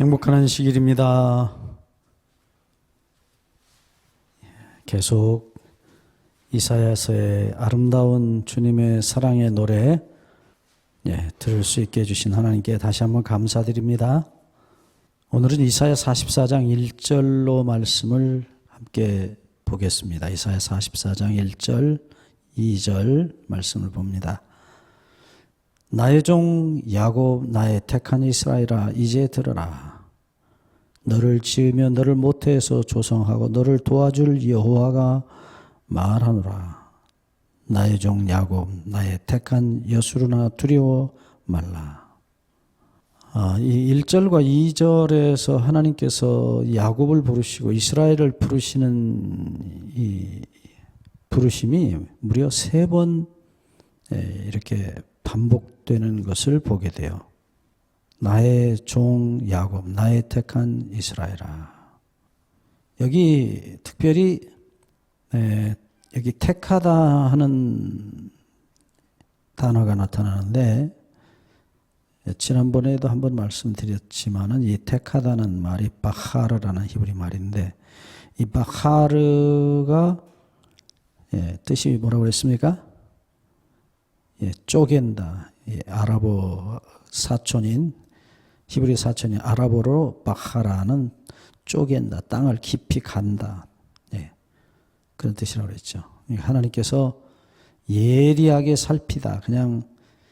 행복한 안식일입니다. 계속 이사야서의 아름다운 주님의 사랑의 노래 들을 수 있게 해주신 하나님께 다시 한번 감사드립니다. 오늘은 이사야 44장 1절로 말씀을 함께 보겠습니다. 이사야 44장 1절, 2절 말씀을 봅니다. 나의 종 야곱, 나의 택한 이스라엘아, 이제 들으라. 너를 지으며 너를 모태에서 조성하고 너를 도와줄 여호와가 말하노라. 나의 종 야곱, 나의 택한 여수르나 두려워 말라. 이 1절과 2절에서 하나님께서 야곱을 부르시고 이스라엘을 부르시는 이 부르심이 무려 3번 이렇게 반복되는 것을 보게 돼요. 나의 종 야곱, 나의 택한 이스라엘아. 여기 특별히 여기 택하다 하는 단어가 나타나는데, 지난번에도 한번 말씀드렸지만은 이 택하다는 말이 바하르라는 히브리 말인데, 이 바하르가 뜻이 뭐라고 그랬습니까? 쪼갠다. 아랍어 사촌인, 히브리 사촌인 아랍어로 바하라는 쪼갠다. 땅을 깊이 간다. 그런 뜻이라고 그랬죠. 하나님께서 예리하게 살피다. 그냥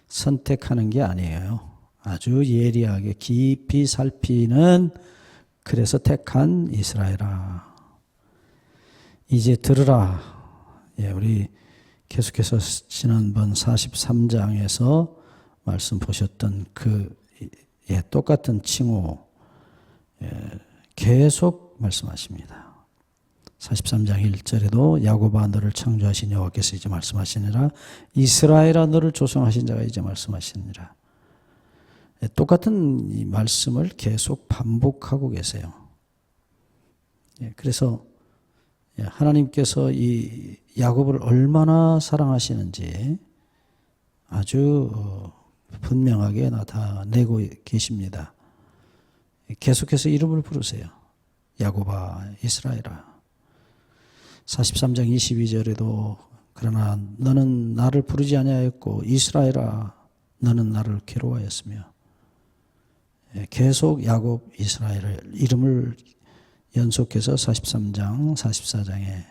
선택하는 게 아니에요. 아주 예리하게 깊이 살피는, 그래서 택한 이스라엘아. 이제 들으라. 우리 계속해서 지난번 43장에서 말씀 보셨던 똑같은 칭호 계속 말씀하십니다. 43장 1절에도 야곱아 너를 창조하신 여호와께서 이제 말씀하시니라. 이스라엘아 너를 조성하신 자가 이제 말씀하시니라. 똑같은 이 말씀을 계속 반복하고 계세요. 그래서 하나님께서 이 야곱을 얼마나 사랑하시는지 아주 분명하게 나타내고 계십니다. 계속해서 이름을 부르세요. 야곱아, 이스라엘아. 43장 22절에도 그러나 너는 나를 부르지 아니하였고 이스라엘아 너는 나를 괴로워하였으며, 계속 야곱, 이스라엘을 이름을 연속해서 43장, 44장에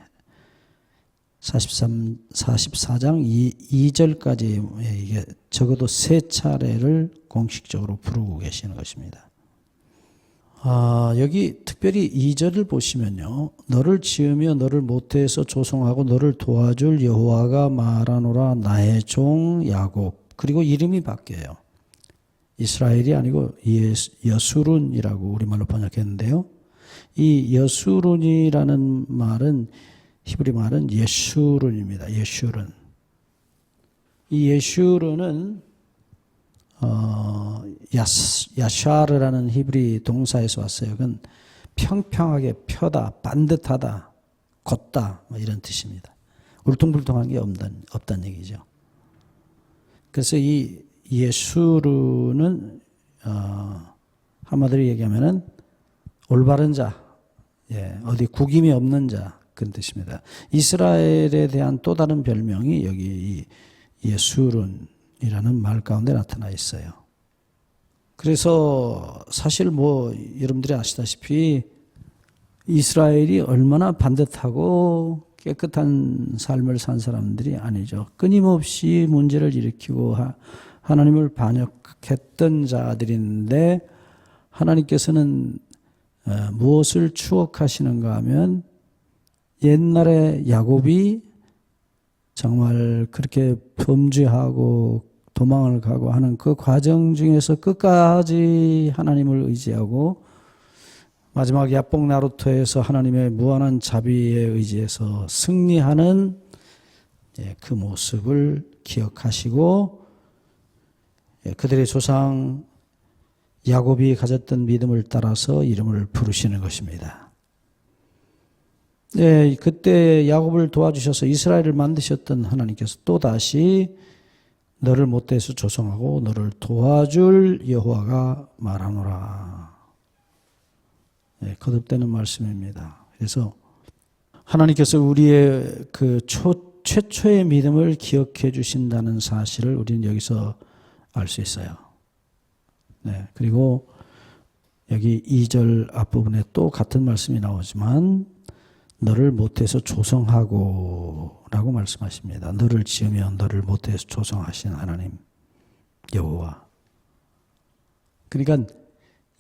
44장 2절까지 이게 적어도 3차례를 공식적으로 부르고 계시는 것입니다. 여기 특별히 2절을 보시면요. 너를 지으며 너를 모태에서 조성하고 너를 도와줄 여호와가 말하노라. 나의 종 야곱. 그리고 이름이 바뀌어요. 이스라엘이 아니고 여수룬이라고 우리말로 번역했는데요. 이 여수룬이라는 말은 히브리 말은 예슈룬입니다. 예슈룬. 이 예슈룬은 야샤르라는 히브리 동사에서 왔어요. 그건 평평하게 펴다, 반듯하다, 걷다 이런 뜻입니다. 울퉁불퉁한 게 없다는 얘기죠. 그래서 이 예수르는 한마디로 얘기하면은 올바른 자, 어디 구김이 없는 자, 그런 뜻입니다. 이스라엘에 대한 또 다른 별명이 여기 예수룬이라는 말 가운데 나타나 있어요. 그래서 사실 여러분들이 아시다시피 이스라엘이 얼마나 반듯하고 깨끗한 삶을 산 사람들이 아니죠. 끊임없이 문제를 일으키고 하나님을 반역했던 자들인데, 하나님께서는 무엇을 추억하시는가 하면 옛날에 야곱이 정말 그렇게 범죄하고 도망을 가고 하는 그 과정 중에서 끝까지 하나님을 의지하고 마지막 야복 나루토에서 하나님의 무한한 자비에 의지해서 승리하는 그 모습을 기억하시고, 그들의 조상 야곱이 가졌던 믿음을 따라서 이름을 부르시는 것입니다. 그때 야곱을 도와주셔서 이스라엘을 만드셨던 하나님께서 또다시 너를 모태에서 조성하고 너를 도와줄 여호와가 말하노라. 거듭되는 말씀입니다. 그래서 하나님께서 우리의 그 최초의 믿음을 기억해 주신다는 사실을 우리는 여기서 알 수 있어요. 네. 그리고 여기 2절 앞부분에 또 같은 말씀이 나오지만 너를 모태에서 조성하고 라고 말씀하십니다. 너를 지으며 너를 모태에서 조성하신 하나님 여호와. 그러니까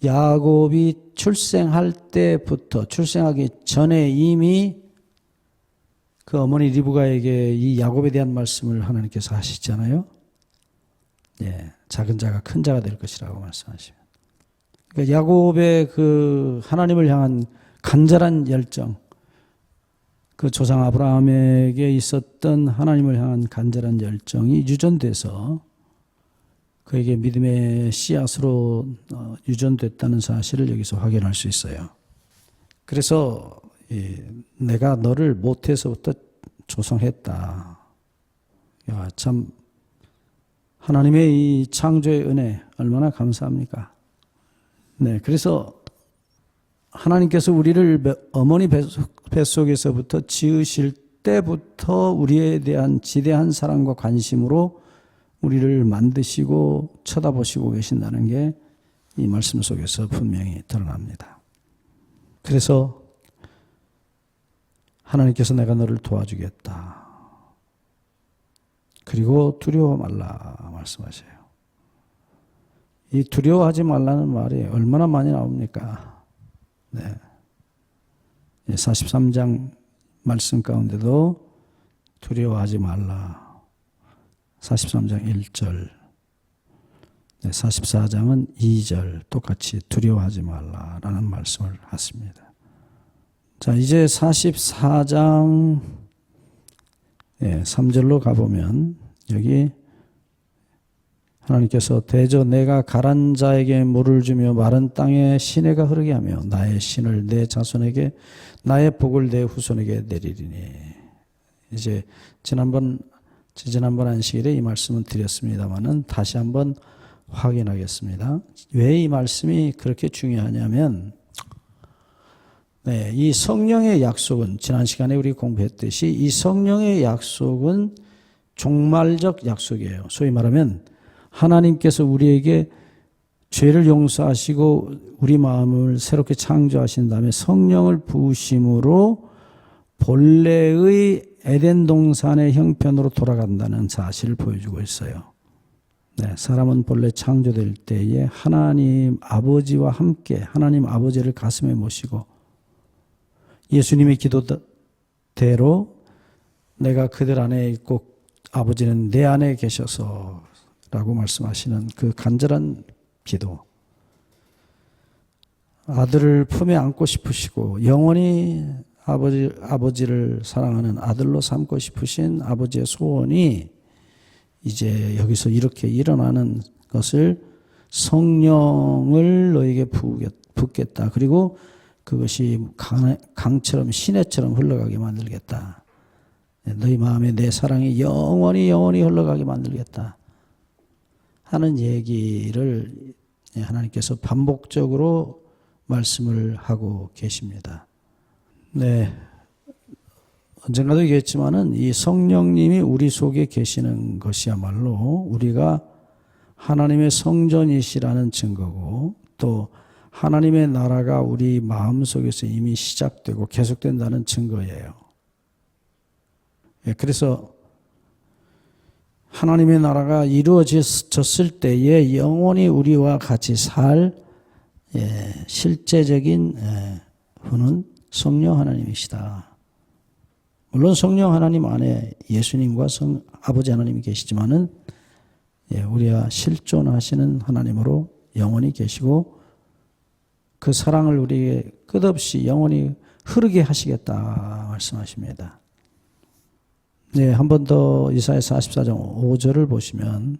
야곱이 출생할 때부터 출생하기 전에 이미 그 어머니 리브가에게 이 야곱에 대한 말씀을 하나님께서 하시잖아요. 예, 작은 자가 큰 자가 될 것이라고 말씀하십니다. 그러니까 야곱의 그 하나님을 향한 간절한 열정, 그 조상 아브라함에게 있었던 하나님을 향한 간절한 열정이 유전돼서 그에게 믿음의 씨앗으로 유전됐다는 사실을 여기서 확인할 수 있어요. 그래서 내가 너를 모태에서부터 조성했다. 야, 참 하나님의 이 창조의 은혜 얼마나 감사합니까? 네, 그래서 하나님께서 우리를 어머니 뱃속에서부터 지으실 때부터 우리에 대한 지대한 사랑과 관심으로 우리를 만드시고 쳐다보시고 계신다는 게 이 말씀 속에서 분명히 드러납니다. 그래서 하나님께서 내가 너를 도와주겠다. 그리고 두려워 말라 말씀하세요. 이 두려워하지 말라는 말이 얼마나 많이 나옵니까? 네. 43장 말씀 가운데도 두려워하지 말라. 43장 1절, 44장은 2절 똑같이 두려워하지 말라라는 말씀을 하십니다. 자, 이제 44장 3절로 가보면 여기 하나님께서 대저 내가 가란 자에게 물을 주며 마른 땅에 시내가 흐르게 하며 나의 신을 내 자손에게 나의 복을 내 후손에게 내리리니. 이제 지난번 안식일에 이 말씀은 드렸습니다마는 다시 한번 확인하겠습니다. 왜 이 말씀이 그렇게 중요하냐면 이 성령의 약속은 지난 시간에 우리 공부했듯이 이 성령의 약속은 종말적 약속이에요. 소위 말하면 하나님께서 우리에게 죄를 용서하시고 우리 마음을 새롭게 창조하신 다음에 성령을 부으심으로 본래의 에덴 동산의 형편으로 돌아간다는 사실을 보여주고 있어요. 네, 사람은 본래 창조될 때에 하나님 아버지와 함께 하나님 아버지를 가슴에 모시고 예수님의 기도대로 내가 그들 안에 있고 아버지는 내 안에 계셔서 라고 말씀하시는 그 간절한 기도. 아들을 품에 안고 싶으시고 영원히 아버지를 사랑하는 아들로 삼고 싶으신 아버지의 소원이 이제 여기서 이렇게 일어나는 것을 성령을 너에게 붓겠다. 그리고 그것이 강처럼 시내처럼 흘러가게 만들겠다. 너희 마음에 내 사랑이 영원히 흘러가게 만들겠다 하는 얘기를 하나님께서 반복적으로 말씀을 하고 계십니다. 네, 언젠가도 얘기했지만은 이 성령님이 우리 속에 계시는 것이야말로 우리가 하나님의 성전이시라는 증거고 또 하나님의 나라가 우리 마음속에서 이미 시작되고 계속된다는 증거예요. 그래서 하나님의 나라가 이루어졌을 때에 영원히 우리와 같이 살 실제적인 분은 성령 하나님이시다. 물론 성령 하나님 안에 예수님과 아버지 하나님이 계시지만은 우리와 실존하시는 하나님으로 영원히 계시고 그 사랑을 우리에게 끝없이 영원히 흐르게 하시겠다 말씀하십니다. 네, 한 번 더 이사야 44장 5절을 보시면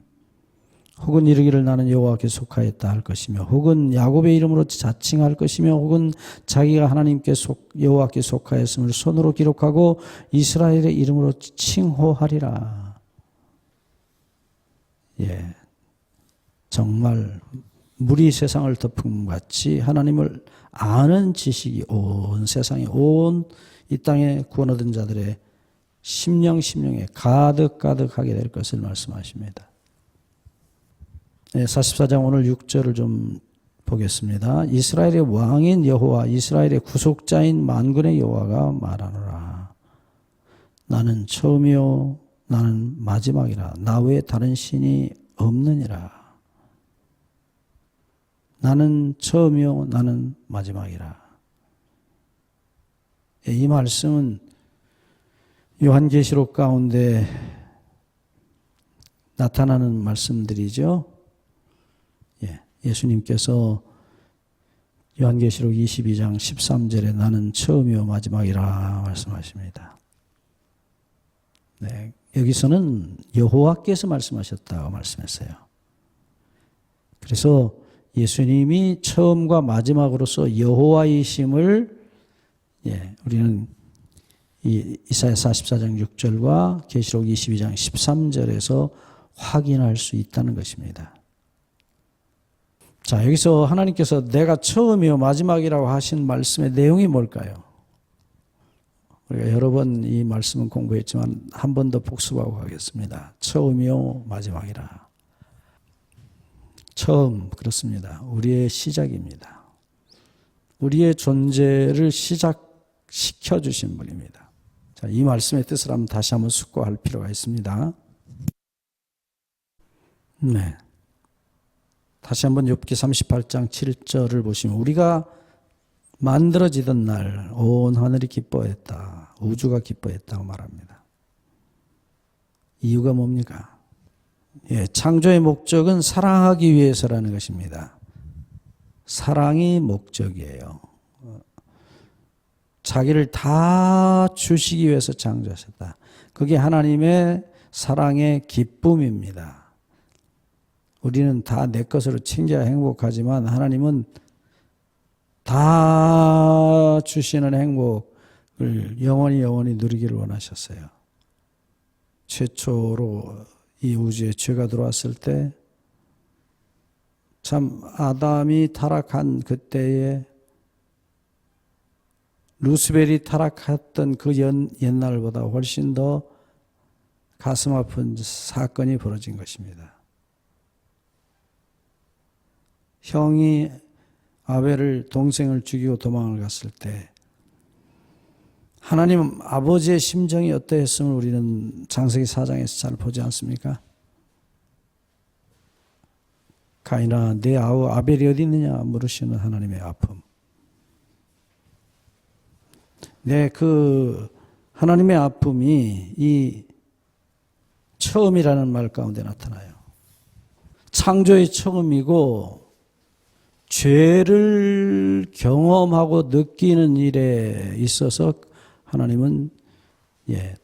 혹은 이르기를 나는 여호와께 속하였다 할 것이며 혹은 야곱의 이름으로 자칭할 것이며 혹은 자기가 하나님께 여호와께 속하였음을 손으로 기록하고 이스라엘의 이름으로 칭호하리라. 예, 정말 물이 세상을 덮은 것 같이 하나님을 아는 지식이 온 세상에 온 이 땅에 구원 얻은 자들의 심령에 가득하게 될 것을 말씀하십니다. 44장 오늘 6절을 좀 보겠습니다. 이스라엘의 왕인 여호와 이스라엘의 구속자인 만군의 여호와가 말하노라. 나는 처음이요 나는 마지막이라. 나 외에 다른 신이 없느니라. 나는 처음이요 나는 마지막이라. 이 말씀은 요한계시록 가운데 나타나는 말씀들이죠. 예수님께서 요한계시록 22장 13절에 나는 처음이요 마지막이라 말씀하십니다. 네, 여기서는 여호와께서 말씀하셨다고 말씀했어요. 그래서 예수님이 처음과 마지막으로서 여호와이심을 우리는 이사야 44장 6절과 계시록 22장 13절에서 확인할 수 있다는 것입니다. 자, 여기서 하나님께서 내가 처음이요 마지막이라고 하신 말씀의 내용이 뭘까요? 우리가 여러 번 이 말씀은 공부했지만 한 번 더 복습하고 가겠습니다. 처음이요 마지막이라. 처음, 그렇습니다. 우리의 시작입니다. 우리의 존재를 시작시켜 주신 분입니다. 자, 이 말씀의 뜻을 한번 다시 한번 숙고할 필요가 있습니다. 네. 다시 한번 욥기 38장 7절을 보시면 우리가 만들어지던 날 온 하늘이 기뻐했다. 우주가 기뻐했다고 말합니다. 이유가 뭡니까? 창조의 목적은 사랑하기 위해서라는 것입니다. 사랑이 목적이에요. 자기를 다 주시기 위해서 창조하셨다. 그게 하나님의 사랑의 기쁨입니다. 우리는 다 내 것으로 챙겨야 행복하지만 하나님은 다 주시는 행복을 영원히 누리기를 원하셨어요. 최초로 이 우주에 죄가 들어왔을 때 참 아담이 타락한 그때에 루스벨이 타락했던 그 옛날보다 훨씬 더 가슴 아픈 사건이 벌어진 것입니다. 형이 아벨을 동생을 죽이고 도망을 갔을 때 하나님 아버지의 심정이 어떠했음을 우리는 창세기 4장에서 잘 보지 않습니까? 가인아 내 아우 아벨이 어디 있느냐 물으시는 하나님의 아픔. 그 하나님의 아픔이 이 처음이라는 말 가운데 나타나요. 창조의 처음이고 죄를 경험하고 느끼는 일에 있어서 하나님은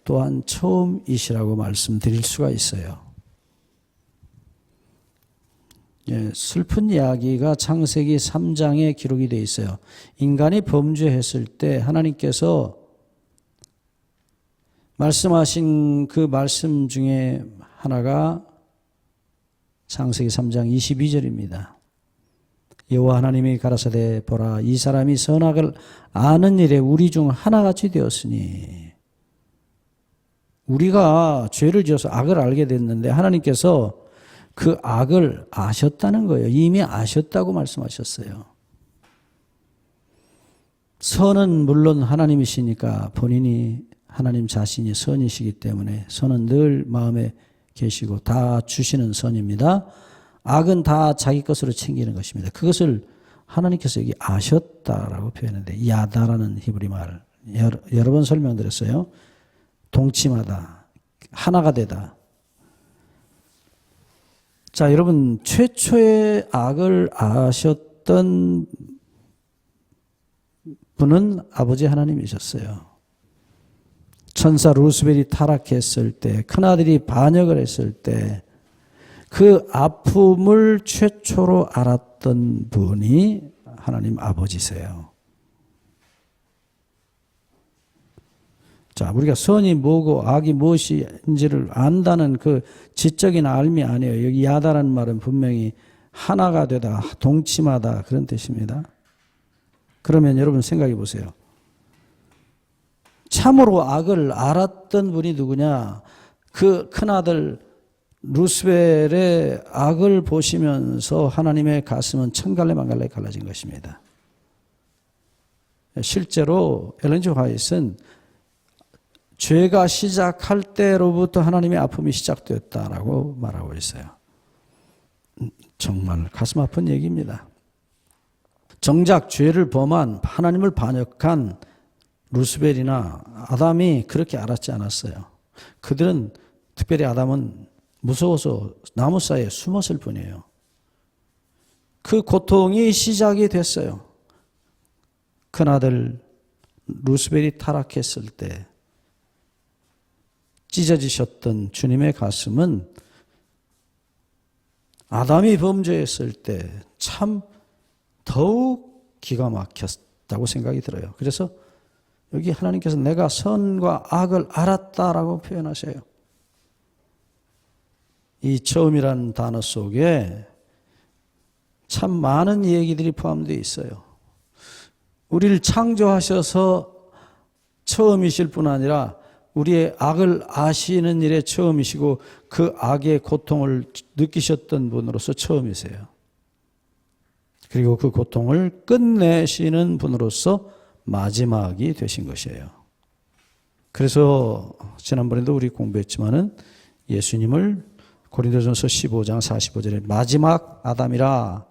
또한 처음이시라고 말씀드릴 수가 있어요. 슬픈 이야기가 창세기 3장에 기록이 되어 있어요. 인간이 범죄했을 때 하나님께서 말씀하신 그 말씀 중에 하나가 창세기 3장 22절입니다. 여호와 하나님이 가라사대 보라 이 사람이 선악을 아는 일에 우리 중 하나같이 되었으니 우리가 죄를 지어서 악을 알게 됐는데 하나님께서 그 악을 아셨다는 거예요. 이미 아셨다고 말씀하셨어요. 선은 물론 하나님이시니까 본인이 하나님 자신이 선이시기 때문에 선은 늘 마음에 계시고 다 주시는 선입니다. 악은 다 자기 것으로 챙기는 것입니다. 그것을 하나님께서 여기 아셨다라고 표현했는데 야다라는 히브리 말 여러 번 설명드렸어요. 동침하다, 하나가 되다. 자, 여러분 최초의 악을 아셨던 분은 아버지 하나님이셨어요. 천사 루스벨이 타락했을 때, 큰아들이 반역을 했을 때 그 아픔을 최초로 알았던 분이 하나님 아버지세요. 자, 우리가 선이 뭐고 악이 무엇인지를 안다는 그 지적인 알미 아니에요. 여기 야다라는 말은 분명히 하나가 되다, 동침하다 그런 뜻입니다. 그러면 여러분 생각해 보세요. 참으로 악을 알았던 분이 누구냐? 그 큰아들 루스벨의 악을 보시면서 하나님의 가슴은 천갈래 만갈래 갈라진 것입니다. 실제로 엘렌 G 화이트는 죄가 시작할 때로부터 하나님의 아픔이 시작되었다라고 말하고 있어요. 정말 가슴 아픈 얘기입니다. 정작 죄를 범한 하나님을 반역한 루스벨이나 아담이 그렇게 알았지 않았어요. 그들은 특별히 아담은 무서워서 나무 사이에 숨었을 뿐이에요. 그 고통이 시작이 됐어요. 큰아들 루스벨이 타락했을 때 찢어지셨던 주님의 가슴은 아담이 범죄했을 때 참 더욱 기가 막혔다고 생각이 들어요. 그래서 여기 하나님께서 내가 선과 악을 알았다라고 표현하세요. 이 처음이라는 단어 속에 참 많은 얘기들이 포함되어 있어요. 우리를 창조하셔서 처음이실 뿐 아니라 우리의 악을 아시는 일에 처음이시고 그 악의 고통을 느끼셨던 분으로서 처음이세요. 그리고 그 고통을 끝내시는 분으로서 마지막이 되신 것이에요. 그래서 지난번에도 우리 공부했지만은 예수님을 고린도전서 15장 45절에 마지막 아담이라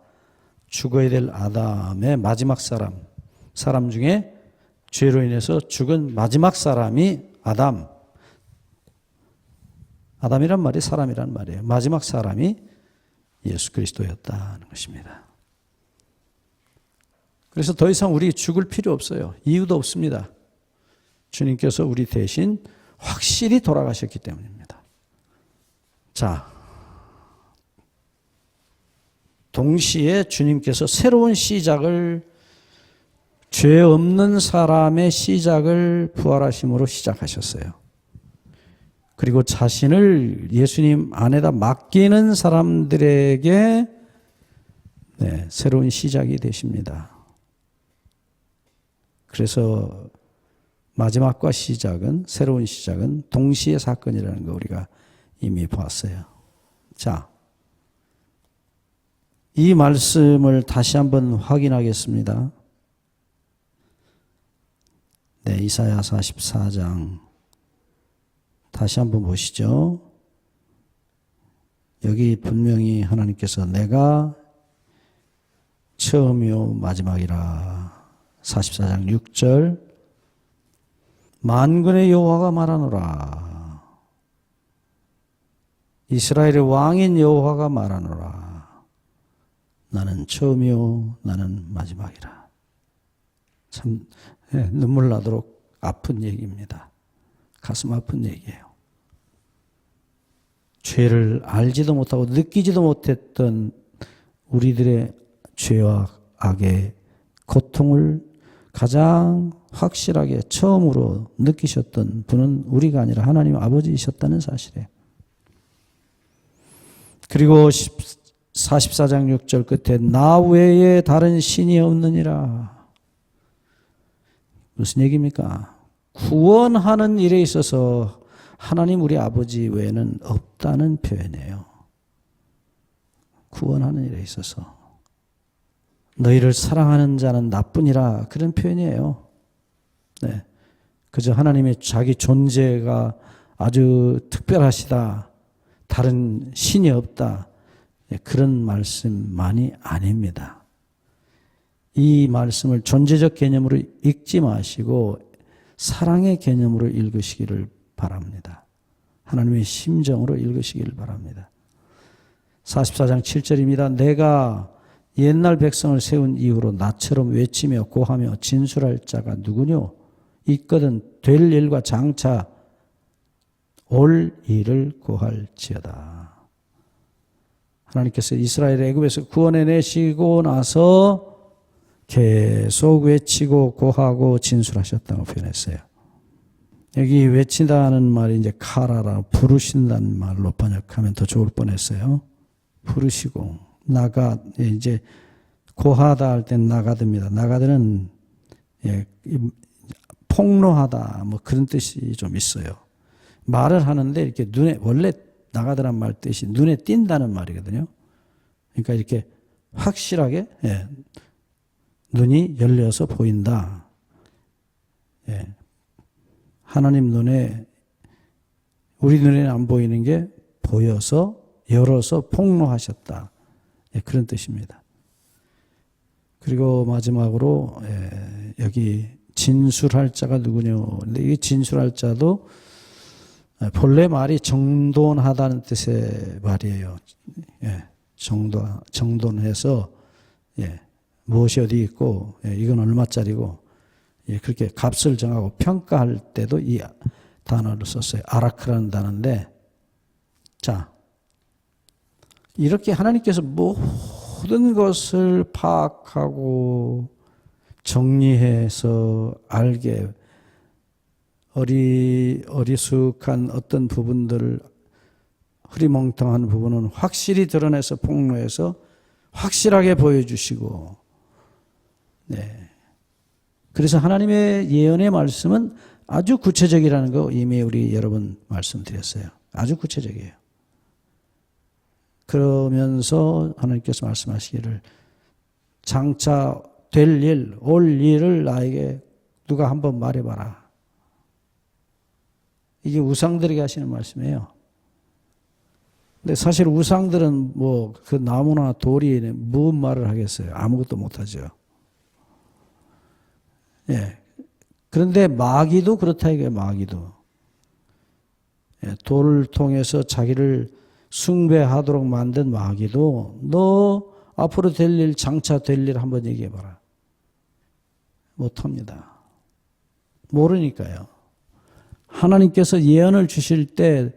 죽어야 될 아담의 마지막 사람 중에 죄로 인해서 죽은 마지막 사람이 아담이란 말이 사람이란 말이에요. 마지막 사람이 예수 그리스도였다는 것입니다. 그래서 더 이상 우리 죽을 필요 없어요. 이유도 없습니다. 주님께서 우리 대신 확실히 돌아가셨기 때문입니다. 자, 동시에 주님께서 새로운 시작을 죄 없는 사람의 시작을 부활하심으로 시작하셨어요. 그리고 자신을 예수님 안에다 맡기는 사람들에게 새로운 시작이 되십니다. 그래서 마지막과 새로운 시작은 동시의 사건이라는 거 우리가 이미 봤어요. 자, 이 말씀을 다시 한번 확인하겠습니다. 이사야 44장 다시 한번 보시죠. 여기 분명히 하나님께서 내가 처음이요 마지막이라 44장 6절 만군의 여호와가 말하노라 이스라엘의 왕인 여호와가 말하노라 나는 처음이요 나는 마지막이라. 참 눈물 나도록 아픈 얘기입니다. 가슴 아픈 얘기예요. 죄를 알지도 못하고 느끼지도 못했던 우리들의 죄와 악의 고통을 가장 확실하게 처음으로 느끼셨던 분은 우리가 아니라 하나님 아버지이셨다는 사실이에요. 그리고 44장 6절 끝에 나 외에 다른 신이 없느니라. 무슨 얘기입니까? 구원하는 일에 있어서 하나님 우리 아버지 외에는 없다는 표현이에요. 구원하는 일에 있어서. 너희를 사랑하는 자는 나뿐이라 그런 표현이에요. 네. 그저 하나님의 자기 존재가 아주 특별하시다. 다른 신이 없다. 네. 그런 말씀만이 아닙니다. 이 말씀을 존재적 개념으로 읽지 마시고 사랑의 개념으로 읽으시기를 바랍니다. 하나님의 심정으로 읽으시기를 바랍니다. 44장 7절입니다. 내가 옛날 백성을 세운 이후로 나처럼 외치며 고하며 진술할 자가 누구뇨? 있거든 될 일과 장차 올 일을 고할지어다. 하나님께서 이스라엘을 애굽에서 구원해내시고 나서 계속 외치고 고하고 진술하셨다고 표현했어요. 여기 외친다는 말이 이제 카라라 부르신다는 말로 번역하면 더 좋을 뻔했어요. 부르시고 이제 고하다 할 땐 나가드입니다. 나가드는 폭로하다 뭐 그런 뜻이 좀 있어요. 말을 하는데 이렇게 원래 나가드란 말 뜻이 눈에 띈다는 말이거든요. 그러니까 이렇게 확실하게 눈이 열려서 보인다. 하나님 눈에 우리 눈에는 안 보이는 게 보여서 열어서 폭로하셨다. 그런 뜻입니다. 그리고 마지막으로 여기 진술할 자가 누구냐. 근데 이 진술할 자도 본래 말이 정돈하다는 뜻의 말이에요. 정돈해서 무엇이 어디 있고 이건 얼마짜리고 그렇게 값을 정하고 평가할 때도 이 단어를 썼어요. 아라크라는 단어인데, 자, 이렇게 하나님께서 모든 것을 파악하고 정리해서 알게 어리숙한 어떤 부분들, 흐리멍텅한 부분은 확실히 드러내서 폭로해서 확실하게 보여주시고, 그래서 하나님의 예언의 말씀은 아주 구체적이라는 거 이미 우리 여러 번 말씀드렸어요. 아주 구체적이에요. 그러면서 하나님께서 말씀하시기를 장차 될 일, 올 일을 나에게 누가 한번 말해봐라. 이게 우상들에게 하시는 말씀이에요. 근데 사실 우상들은 뭐 그 나무나 돌이 무슨 말을 하겠어요? 아무것도 못하죠. 그런데 마귀도 그렇다 이거예요. 마귀도. 돌을 통해서 자기를 숭배하도록 만든 마귀도 너 앞으로 될 일, 장차 될 일 한번 얘기해봐라. 못합니다. 모르니까요. 하나님께서 예언을 주실 때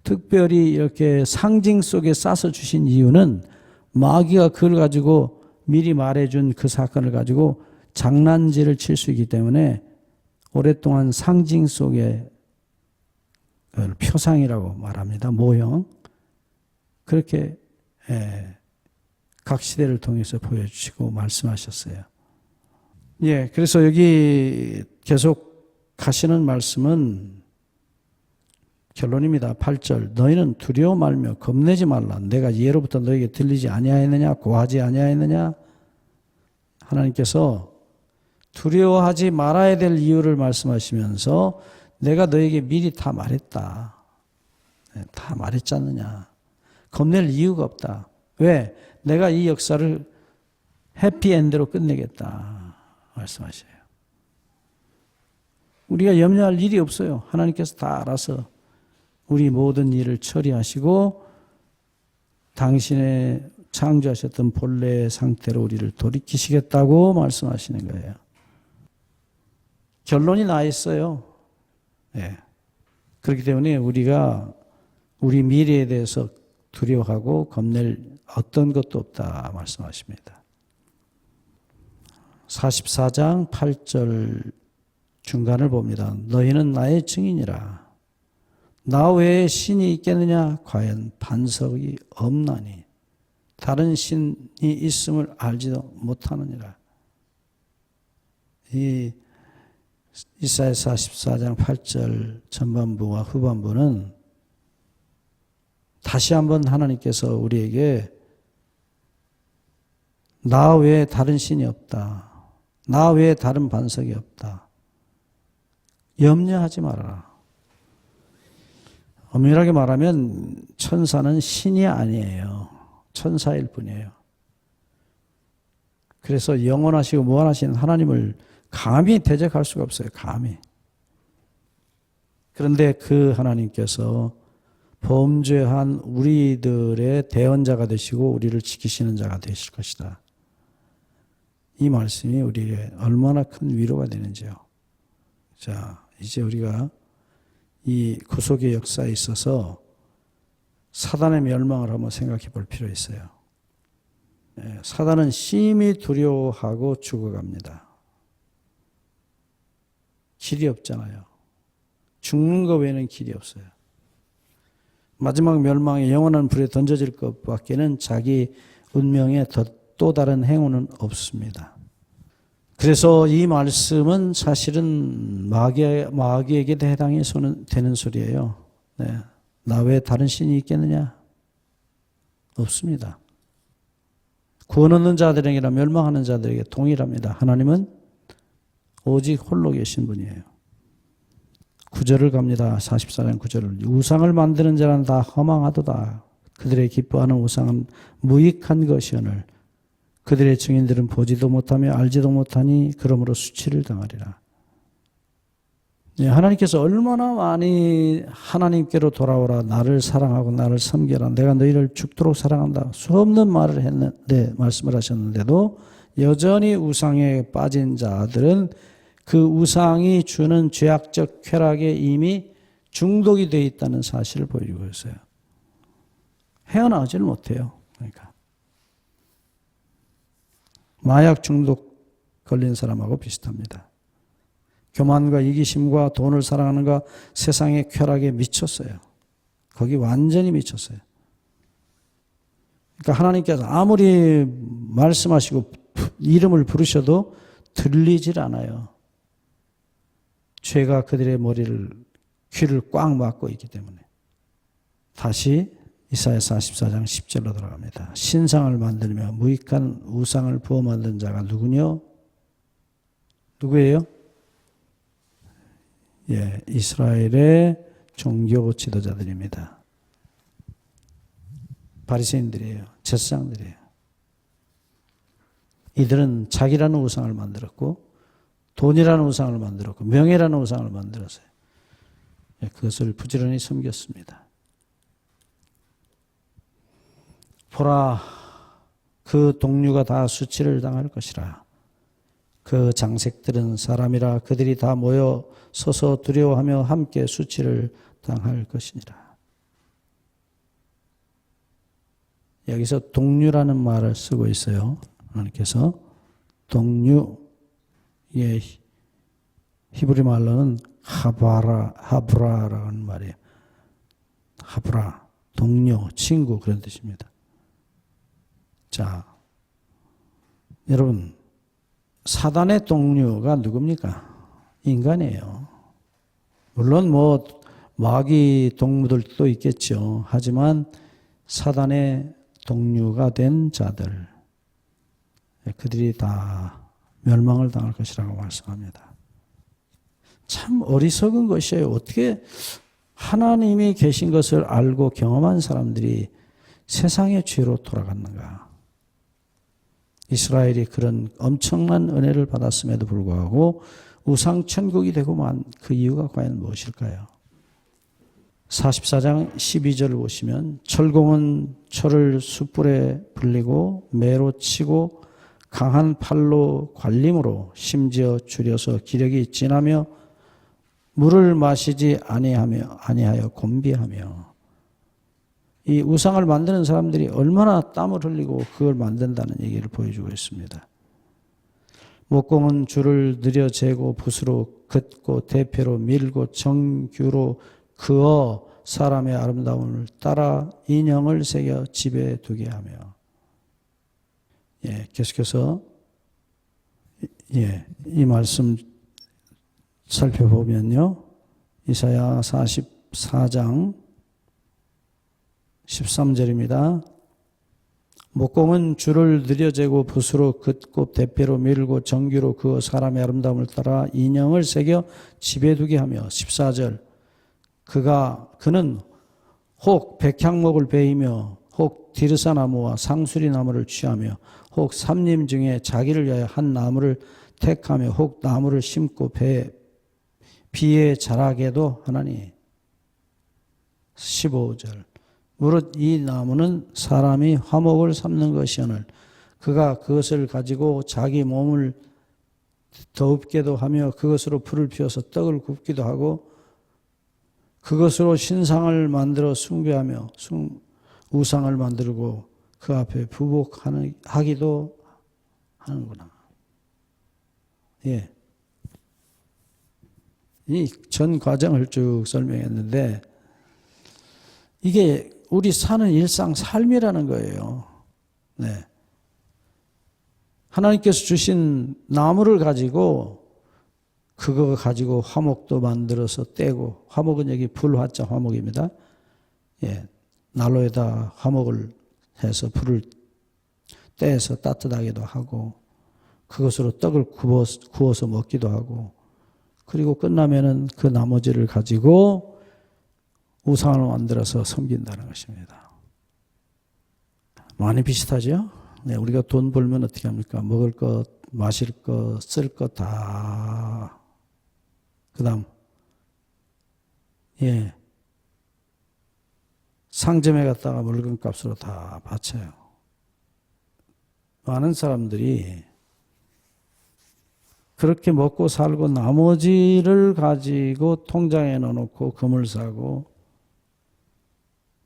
특별히 이렇게 상징 속에 싸서 주신 이유는 마귀가 그걸 가지고 미리 말해준 그 사건을 가지고 장난질을 칠 수 있기 때문에 오랫동안 상징 속에 표상이라고 말합니다. 모형. 그렇게 각 시대를 통해서 보여주시고 말씀하셨어요. 그래서 여기 계속 가시는 말씀은 결론입니다. 8절 너희는 두려워 말며 겁내지 말라. 내가 예로부터 너에게 들리지 아니하였느냐 고하지 아니하였느냐. 하나님께서 두려워하지 말아야 될 이유를 말씀하시면서 내가 너에게 미리 다 말했다. 다 말했지 않느냐. 겁낼 이유가 없다. 왜? 내가 이 역사를 해피엔드로 끝내겠다 말씀하셔요. 우리가 염려할 일이 없어요. 하나님께서 다 알아서 우리 모든 일을 처리하시고 당신의 창조하셨던 본래의 상태로 우리를 돌이키시겠다고 말씀하시는 거예요. 결론이 나 있어요. 그렇기 때문에 우리가 우리 미래에 대해서 두려워하고 겁낼 어떤 것도 없다 말씀하십니다. 44장 8절 중간을 봅니다. 너희는 나의 증인이라. 나 외에 신이 있겠느냐? 과연 반석이 없나니 다른 신이 있음을 알지도 못하느니라. 이 이사야 44장 8절 전반부와 후반부는 다시 한번 하나님께서 우리에게 나 외에 다른 신이 없다. 나 외에 다른 반석이 없다. 염려하지 말아라. 엄밀하게 말하면 천사는 신이 아니에요. 천사일 뿐이에요. 그래서 영원하시고 무한하신 하나님을 감히 대적할 수가 없어요. 감히. 그런데 그 하나님께서 범죄한 우리들의 대언자가 되시고 우리를 지키시는 자가 되실 것이다. 이 말씀이 우리에게 얼마나 큰 위로가 되는지요. 자, 이제 우리가 이 구속의 역사에 있어서 사단의 멸망을 한번 생각해 볼 필요 있어요. 사단은 심히 두려워하고 죽어갑니다. 길이 없잖아요. 죽는 것 외에는 길이 없어요. 마지막 멸망에 영원한 불에 던져질 것밖에는 자기 운명에 또 다른 행운은 없습니다. 그래서 이 말씀은 사실은 마귀에게도 해당이 되는 소리예요. 네. 나 외에 다른 신이 있겠느냐? 없습니다. 구원 얻는 자들에게나 멸망하는 자들에게 동일합니다. 하나님은 오직 홀로 계신 분이에요. 9절을 갑니다. 44장 9절을. 우상을 만드는 자는 다 허망하도다. 그들의 기뻐하는 우상은 무익한 것이오늘 그들의 증인들은 보지도 못하며 알지도 못하니 그러므로 수치를 당하리라. 네, 하나님께서 얼마나 많이 하나님께로 돌아오라, 나를 사랑하고 나를 섬겨라, 내가 너희를 죽도록 사랑한다, 수없는 말을 했는데, 말씀을 하셨는데도 여전히 우상에 빠진 자들은 그 우상이 주는 죄악적 쾌락에 이미 중독이 되어 있다는 사실을 보여주고 있어요. 헤어나오지를 못해요. 그러니까 마약 중독 걸린 사람하고 비슷합니다. 교만과 이기심과 돈을 사랑하는가 세상의 쾌락에 미쳤어요. 거기 완전히 미쳤어요. 그러니까 하나님께서 아무리 말씀하시고 이름을 부르셔도 들리질 않아요. 죄가 그들의 귀를 꽉 막고 있기 때문에. 다시 이사야 44장 10절로 돌아갑니다. 신상을 만들며 무익한 우상을 부어 만든 자가 누구뇨? 누구예요? 예, 이스라엘의 종교 지도자들입니다. 바리새인들이에요. 제사장들이에요. 이들은 자기라는 우상을 만들었고 돈이라는 우상을 만들었고 명예라는 우상을 만들었어요. 예, 그것을 부지런히 섬겼습니다. 보라, 그 동류가 다 수치를 당할 것이라. 그 장색들은 사람이라 그들이 다 모여 서서 두려워하며 함께 수치를 당할 것이니라. 여기서 동류라는 말을 쓰고 있어요. 하나님께서 동류, 예, 히브리 말로는 하브라라는 말이에요. 하브라, 동료, 친구 그런 뜻입니다. 자, 여러분, 사단의 동료가 누굽니까? 인간이에요. 물론 마귀 동무들도 있겠죠. 하지만 사단의 동료가 된 자들, 그들이 다 멸망을 당할 것이라고 말씀합니다. 참 어리석은 것이에요. 어떻게 하나님이 계신 것을 알고 경험한 사람들이 세상의 죄로 돌아갔는가? 이스라엘이 그런 엄청난 은혜를 받았음에도 불구하고 우상천국이 되고 만 그 이유가 과연 무엇일까요? 44장 12절을 보시면 철공은 철을 숯불에 불리고 매로 치고 강한 팔로 관림으로 심지어 줄여서 기력이 진하며 물을 마시지 아니하여 곤비하며. 이 우상을 만드는 사람들이 얼마나 땀을 흘리고 그걸 만든다는 얘기를 보여주고 있습니다. 목공은 줄을 느려 재고 붓으로 긋고 대패로 밀고 정규로 그어 사람의 아름다움을 따라 인형을 새겨 집에 두게 하며. 예, 계속해서 이 말씀 살펴보면요. 이사야 44장 13절입니다. 목공은 줄을 느려재고 붓으로 긋고 대패로 밀고 정규로 그어 사람의 아름다움을 따라 인형을 새겨 집에 두게 하며. 14절 그는 혹 백향목을 베이며 혹 디르사나무와 상수리나무를 취하며 혹 삼림 중에 자기를 위하여 한 나무를 택하며 혹 나무를 심고 비에 자라게도 하나니. 15절 무릇 이 나무는 사람이 화목을 삼는 것이오늘 그가 그것을 가지고 자기 몸을 더웁게도 하며 그것으로 불을 피워서 떡을 굽기도 하고 그것으로 신상을 만들어 숭배하며 우상을 만들고 그 앞에 부복하기도 하는구나. 예. 이 전 과정을 쭉 설명했는데 이게 우리 사는 일상 삶이라는 거예요. 네. 하나님께서 주신 나무를 가지고 그거 가지고 화목도 만들어서 떼고, 화목은 여기 불화자 화목입니다. 예, 난로에다 화목을 해서 불을 떼서 따뜻하게도 하고, 그것으로 떡을 구워서 먹기도 하고, 그리고 끝나면은 그 나머지를 가지고 우상을 만들어서 섬긴다는 것입니다. 많이 비슷하죠? 네, 우리가 돈 벌면 어떻게 합니까? 먹을 것, 마실 것, 쓸 것 다. 그 다음, 예. 상점에 갔다가 물건 값으로 다 바쳐요. 많은 사람들이 그렇게 먹고 살고 나머지를 가지고 통장에 넣어놓고 금을 사고,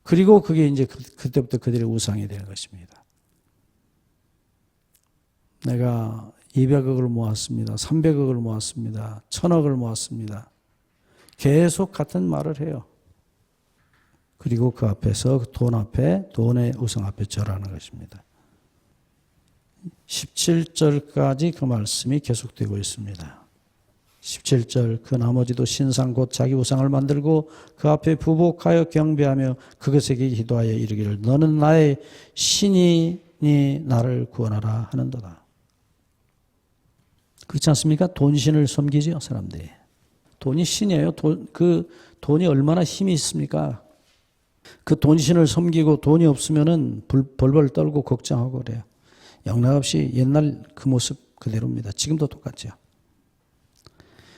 그리고 그게 이제 그때부터 그들의 우상이 되는 것입니다. 내가 200억을 모았습니다. 300억을 모았습니다. 1000억을 모았습니다. 계속 같은 말을 해요. 그리고 그 앞에서 돈 앞에, 돈의 우상 앞에 절하는 것입니다. 17절까지 그 말씀이 계속되고 있습니다. 17절, 그 나머지도 신상 곧 자기 우상을 만들고 그 앞에 부복하여 경배하며 그것에게 기도하여 이르기를 너는 나의 신이니 나를 구원하라 하는도다. 그렇지 않습니까? 돈신을 섬기죠, 사람들이. 돈이 신이에요. 그 돈이 얼마나 힘이 있습니까? 그 돈신을 섬기고 돈이 없으면은 벌벌 떨고 걱정하고 그래요. 영락없이 옛날 그 모습 그대로입니다. 지금도 똑같죠.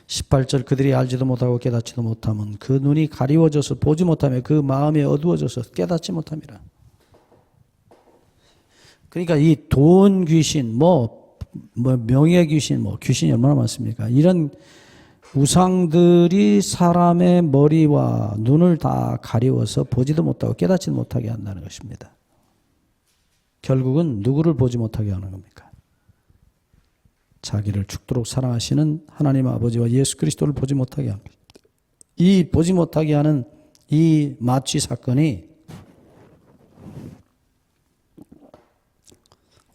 18절, 그들이 알지도 못하고 깨닫지도 못하면 그 눈이 가리워져서 보지 못하며 그 마음이 어두워져서 깨닫지 못함이라. 그러니까 이 돈 귀신, 명예 귀신, 귀신이 얼마나 많습니까? 이런 우상들이 사람의 머리와 눈을 다 가리워서 보지도 못하고 깨닫지도 못하게 한다는 것입니다. 결국은 누구를 보지 못하게 하는 겁니까? 자기를 죽도록 사랑하시는 하나님 아버지와 예수 그리스도를 보지 못하게 합니다. 이 보지 못하게 하는 이 마취 사건이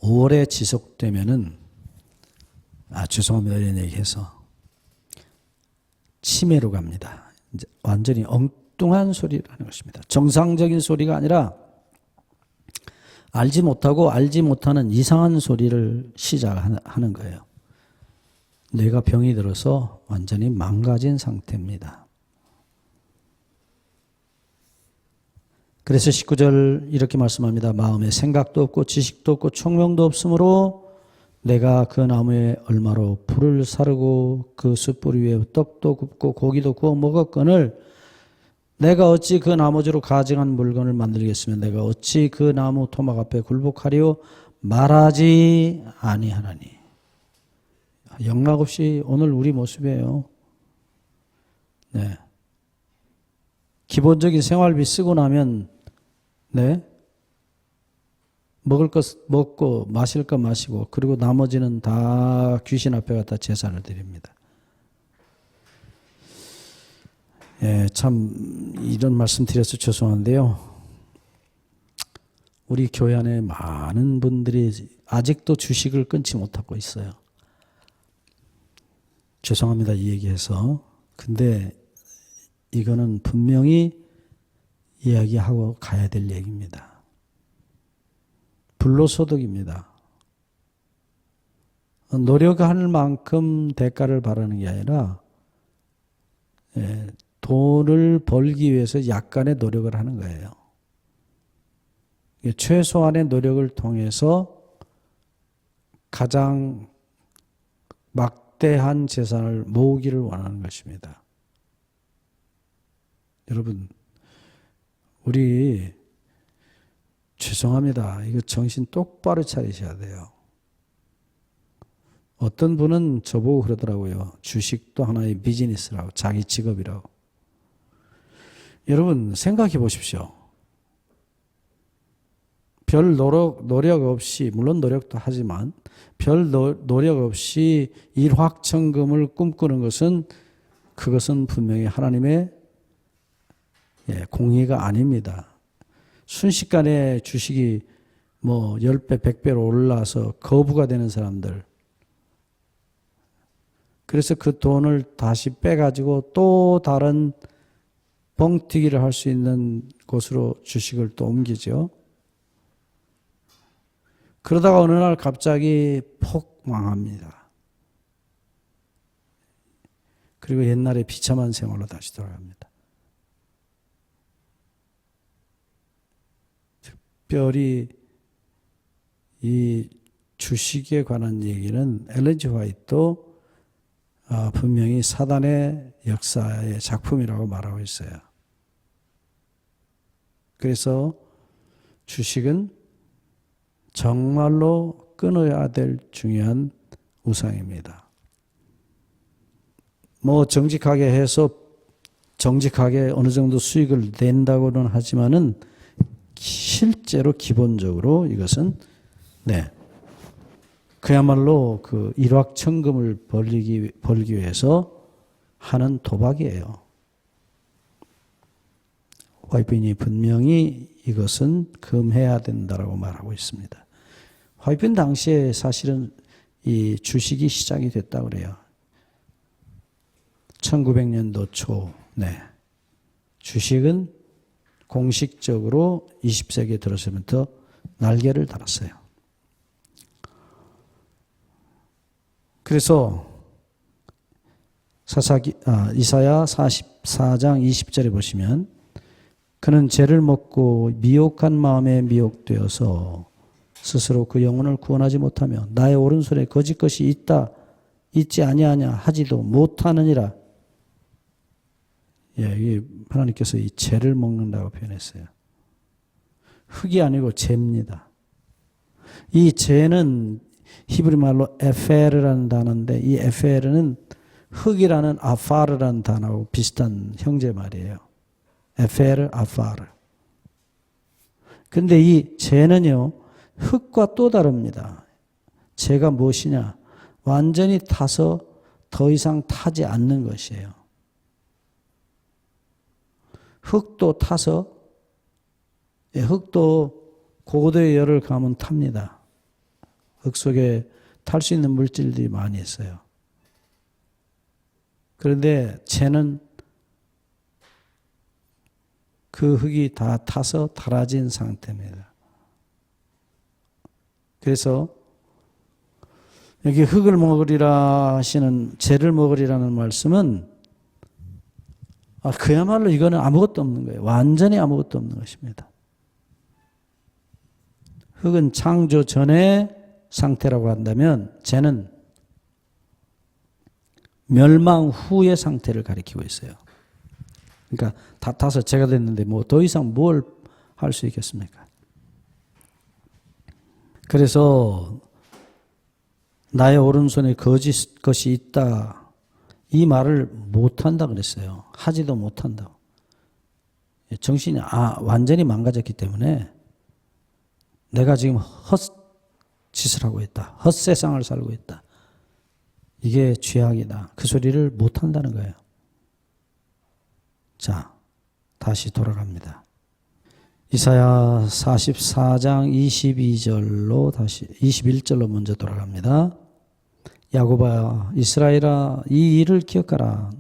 5월에 지속되면은, 죄송합니다. 이런 얘기해서. 치매로 갑니다. 이제 완전히 엉뚱한 소리를 하는 것입니다. 정상적인 소리가 아니라 알지 못하고 알지 못하는 이상한 소리를 시작하는 거예요. 뇌가 병이 들어서 완전히 망가진 상태입니다. 그래서 19절 이렇게 말씀합니다. 마음에 생각도 없고 지식도 없고 총명도 없으므로 내가 그 나무에 얼마로 불을 사르고 그 숯불 위에 떡도 굽고 고기도 구워 먹었거늘 내가 어찌 그 나머지로 가증한 물건을 만들겠으면 내가 어찌 그 나무 토막 앞에 굴복하리요 말하지 아니하나니. 영락없이 오늘 우리 모습이에요. 네. 기본적인 생활비 쓰고 나면 먹을 것 먹고 마실 것 마시고 그리고 나머지는 다 귀신 앞에 갖다 제사를 드립니다. 예, 참 이런 말씀 드려서 죄송한데요. 우리 교회 안에 많은 분들이 아직도 주식을 끊지 못하고 있어요. 죄송합니다. 이 얘기해서. 근데 이거는 분명히 이야기하고 가야 될 얘기입니다. 불로소득입니다. 노력할 만큼 대가를 바라는 게 아니라 돈을 벌기 위해서 약간의 노력을 하는 거예요. 최소한의 노력을 통해서 가장 막대한 재산을 모으기를 원하는 것입니다. 여러분, 우리 죄송합니다. 이거 정신 똑바로 차리셔야 돼요. 어떤 분은 저보고 그러더라고요. 주식도 하나의 비즈니스라고, 자기 직업이라고. 여러분 생각해 보십시오. 별 노력 없이, 물론 노력도 하지만 별 노력 없이 일확천금을 꿈꾸는 것은 그것은 분명히 하나님의 공의가 아닙니다. 순식간에 주식이 뭐 10배, 100배로 올라서 거부가 되는 사람들. 그래서 그 돈을 다시 빼가지고 또 다른 뻥튀기를 할 수 있는 곳으로 주식을 또 옮기죠. 그러다가 어느 날 갑자기 폭망합니다. 그리고 옛날에 비참한 생활로 다시 돌아갑니다. 특별히 이 주식에 관한 얘기는 엘렌 G 화이트도 분명히 사단의 역사의 작품이라고 말하고 있어요. 그래서 주식은 정말로 끊어야 될 중요한 우상입니다. 뭐 정직하게 해서 정직하게 어느 정도 수익을 낸다고는 하지만은 실제로 기본적으로 이것은 그야말로 그 일확천금을 벌기 위해서 하는 도박이에요. 화이트인이 분명히 이것은 금해야 된다라고 말하고 있습니다. 화이트인 당시에 사실은 이 주식이 시작이 됐다고 그래요. 1900년도 초, 주식은 공식적으로 20세기에 들어서부터 날개를 달았어요. 그래서 이사야 44장 20절에 보시면 그는 죄를 먹고 미혹한 마음에 미혹되어서 스스로 그 영혼을 구원하지 못하며 나의 오른손에 거짓 것이 있지 아니하냐 하지도 못하느니라. 이 하나님께서 이 죄를 먹는다고 표현했어요. 흙이 아니고 죄입니다. 이 죄는 히브리 말로 에페르라는 단어인데 이 에페르는 흙이라는 아파르라는 단어하고 비슷한 형제 말이에요. 에페르, 아파르. 근데 이 죄는요, 흙과 또 다릅니다. 죄가 무엇이냐? 완전히 타서 더 이상 타지 않는 것이에요. 흙도 타서, 흙도 고도의 열을 가하면 탑니다. 흙 속에 탈 수 있는 물질들이 많이 있어요. 그런데 죄는 그 흙이 다 타서 닳아진 상태입니다. 그래서 여기 흙을 먹으리라 하시는 죄를 먹으리라는 말씀은 그야말로 이거는 아무것도 없는 거예요. 완전히 아무것도 없는 것입니다. 흙은 창조 전의 상태라고 한다면 죄는 멸망 후의 상태를 가리키고 있어요. 그러니까 다 타서 죄가 됐는데 뭐 더 이상 뭘 할 수 있겠습니까? 그래서 나의 오른손에 거짓 것이 있다. 이 말을 못한다 그랬어요. 하지도 못한다고. 정신이 완전히 망가졌기 때문에 내가 지금 헛짓을 하고 있다. 헛세상을 살고 있다. 이게 죄악이다. 그 소리를 못한다는 거예요. 자, 다시 돌아갑니다. 이사야 44장 22절로 다시 21절로 먼저 돌아갑니다. 야곱아 이스라엘아 이 일을 기억하라.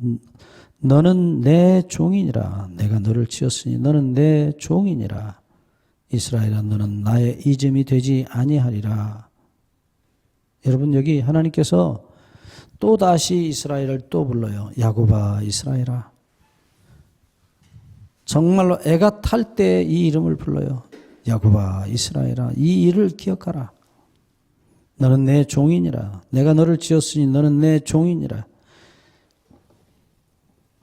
너는 내 종이니라. 내가 너를 지었으니 너는 내 종이니라. 이스라엘아 너는 나의 이름이 되지 아니하리라. 여러분 여기 하나님께서 또다시 이스라엘을 또 불러요. 야곱아 이스라엘아. 정말로 애가 탈 때 이 이름을 불러요. 야곱아 이스라엘아 이 일을 기억하라. 너는 내 종이니라. 내가 너를 지었으니 너는 내 종이니라.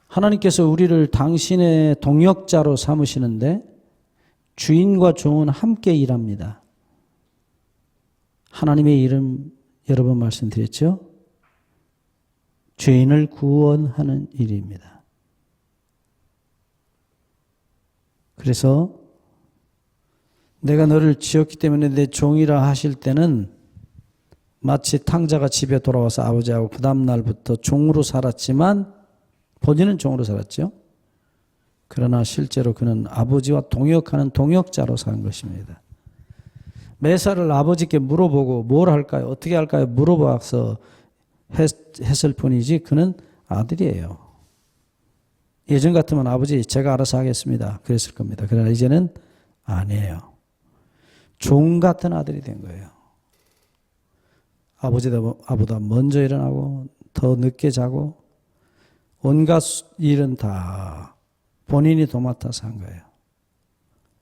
하나님께서 우리를 당신의 동역자로 삼으시는데 주인과 종은 함께 일합니다. 하나님의 이름 여러 번 말씀드렸죠? 죄인을 구원하는 일입니다. 그래서 내가 너를 지었기 때문에 내 종이라 하실 때는 마치 탕자가 집에 돌아와서 아버지하고 그 다음 날부터 종으로 살았지만 본인은 종으로 살았죠. 그러나 실제로 그는 아버지와 동역하는 동역자로 산 것입니다. 매사를 아버지께 물어보고 뭘 할까요? 어떻게 할까요? 물어봐서 했을 뿐이지 그는 아들이에요. 예전 같으면 아버지 제가 알아서 하겠습니다. 그랬을 겁니다. 그러나 이제는 아니에요. 종 같은 아들이 된 거예요. 아버지보다 먼저 일어나고 더 늦게 자고 온갖 일은 다 본인이 도맡아서 한 거예요.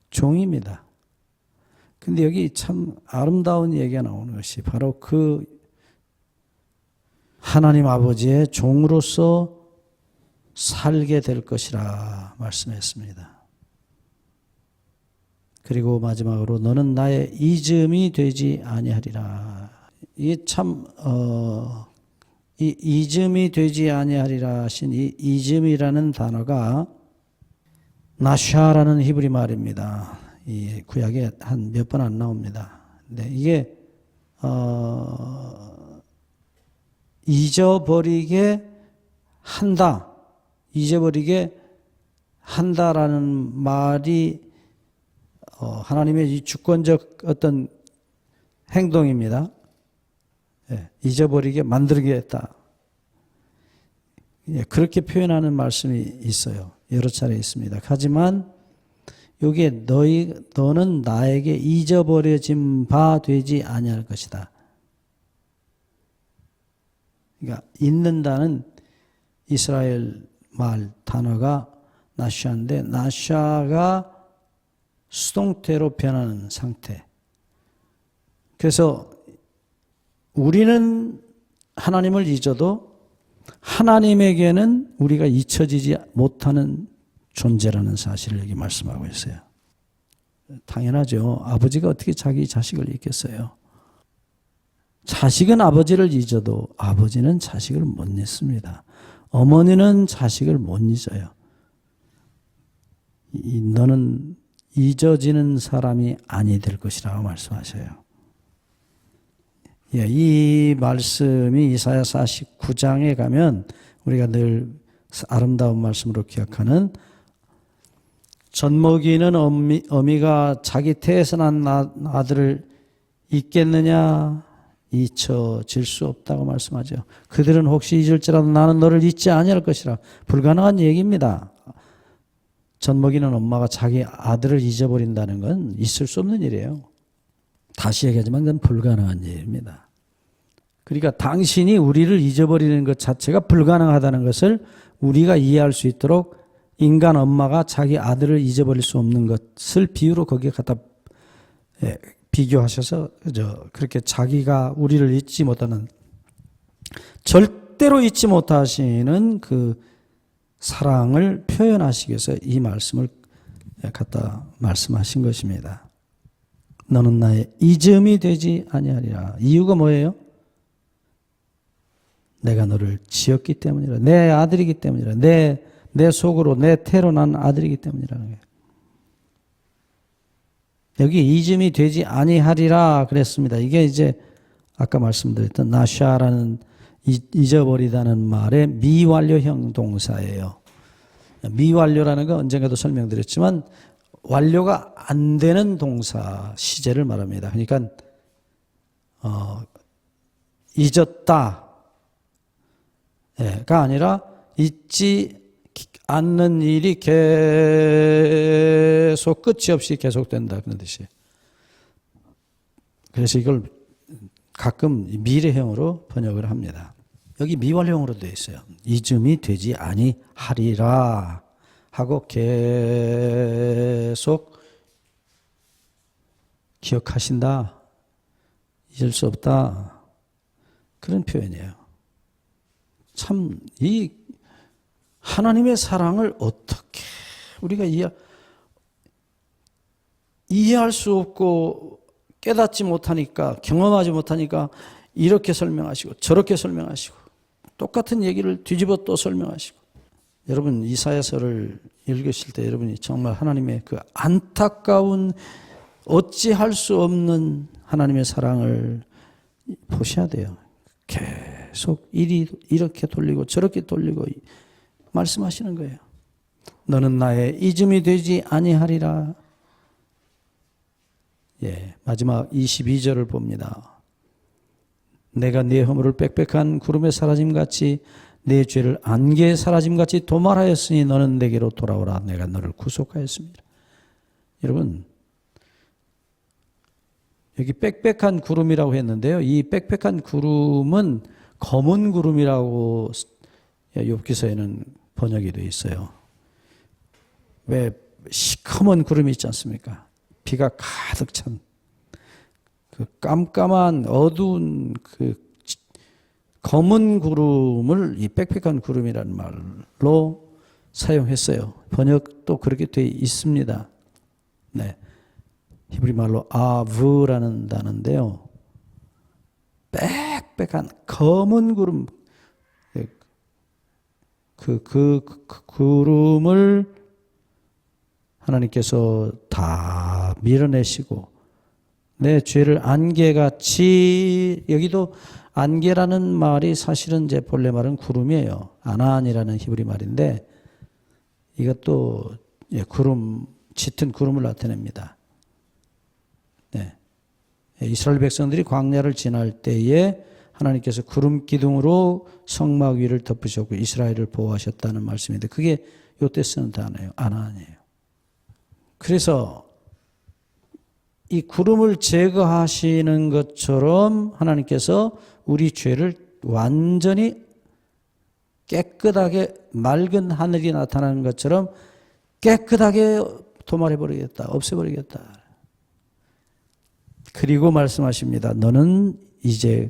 종입니다. 근데 여기 참 아름다운 얘기가 나오는 것이 바로 그 하나님 아버지의 종으로서 살게 될 것이라 말씀했습니다. 그리고 마지막으로 너는 나의 이즘이 되지 아니하리라. 이게 참 이 이즘이 되지 아니하리라 하신 이 이즘이라는 단어가 나샤라는 히브리 말입니다. 이 구약에 한 몇 번 안 나옵니다. 근데 이게 잊어버리게 한다. 잊어버리게 한다라는 말이 하나님의 이 주권적 어떤 행동입니다. 예, 잊어버리게 만들겠다. 예, 그렇게 표현하는 말씀이 있어요. 여러 차례 있습니다. 하지만 여기에 너는 나에게 잊어버려진 바 되지 아니할 것이다. 그러니까 잊는다는 이스라엘 말 단어가 나샤인데 나샤가 수동태로 변하는 상태. 그래서 우리는 하나님을 잊어도 하나님에게는 우리가 잊혀지지 못하는 존재라는 사실을 여기 말씀하고 있어요. 당연하죠. 아버지가 어떻게 자기 자식을 잊겠어요? 자식은 아버지를 잊어도 아버지는 자식을 못 잊습니다. 어머니는 자식을 못 잊어요. 너는 잊어지는 사람이 아니 될 것이라고 말씀하셔요. 예, 이 말씀이 이사야 49장에 가면 우리가 늘 아름다운 말씀으로 기억하는 젖먹이는 어미가 자기 태에서 난 아들을 잊겠느냐? 잊혀질 수 없다고 말씀하죠. 그들은 혹시 잊을지라도 나는 너를 잊지 아니할 것이라. 불가능한 얘기입니다. 젖먹이는 엄마가 자기 아들을 잊어버린다는 건 있을 수 없는 일이에요. 다시 얘기하지만 그건 불가능한 일입니다. 그러니까 당신이 우리를 잊어버리는 것 자체가 불가능하다는 것을 우리가 이해할 수 있도록 인간 엄마가 자기 아들을 잊어버릴 수 없는 것을 비유로 거기에 갖다 비교하셔서 그렇게 자기가 우리를 잊지 못하는 절대로 잊지 못하시는 그 사랑을 표현하시기 위해서 이 말씀을 갖다 말씀하신 것입니다. 너는 나의 잊음이 되지 아니하리라. 이유가 뭐예요? 내가 너를 지었기 때문이라. 내 아들이기 때문이라. 내 속으로 내 태로 난 아들이기 때문이라는 거예요. 여기 잊음이 되지 아니하리라 그랬습니다. 이게 이제 아까 말씀드렸던 나샤라는 잊어버리다는 말의 미완료형 동사예요. 미완료라는 건 언젠가도 설명드렸지만 완료가 안 되는 동사 시제를 말합니다. 그러니까 잊었다가 아니라 잊지 않는 일이 계속 끝이 없이 계속된다 그런 뜻이에요. 그래서 이걸 가끔 미래형으로 번역을 합니다. 여기 미완료형으로 되어 있어요. 잊음이 되지 아니하리라 하고 계속 기억하신다. 잊을 수 없다. 그런 표현이에요. 참 이 하나님의 사랑을 어떻게 우리가 이해할 수 없고 깨닫지 못하니까 경험하지 못하니까 이렇게 설명하시고 저렇게 설명하시고 똑같은 얘기를 뒤집어 또 설명하시고 여러분 이사야서를 읽으실 때 여러분이 정말 하나님의 그 안타까운 어찌할 수 없는 하나님의 사랑을 보셔야 돼요. 계속 일이 이렇게 돌리고 저렇게 돌리고 말씀하시는 거예요. 너는 나의 잊음이 되지 아니하리라. 마지막 22절을 봅니다. 내가 네 허물을 빽빽한 구름에 사라짐같이 내 죄를 안개에 사라짐같이 도말하였으니 너는 내게로 돌아오라. 내가 너를 구속하였습니다. 여러분, 여기 빽빽한 구름이라고 했는데요. 이 빽빽한 구름은 검은 구름이라고 욥기서에는 번역이 되어 있어요. 왜 시커먼 구름이 있지 않습니까? 비가 가득 찬 그 깜깜한 어두운 그 검은 구름을 이 빽빽한 구름이라는 말로 사용했어요. 번역도 그렇게 되어 있습니다. 네. 히브리 말로 아브라는 단어인데요. 빽빽한 검은 구름, 그 구름을 하나님께서 다 밀어내시고 내 죄를 안개같이, 여기도 안개라는 말이 사실은 제 본래 말은 구름이에요. 아난이라는 히브리 말인데 이것도 구름, 짙은 구름을 나타냅니다. 네. 이스라엘 백성들이 광야를 지날 때에 하나님께서 구름 기둥으로 성막 위를 덮으셨고 이스라엘을 보호하셨다는 말씀인데 그게 요때 쓰는 단어예요. 아난이에요. 그래서 이 구름을 제거하시는 것처럼 하나님께서 우리 죄를 완전히 깨끗하게 맑은 하늘이 나타나는 것처럼 깨끗하게 도말해버리겠다. 없애버리겠다. 그리고 말씀하십니다. 너는 이제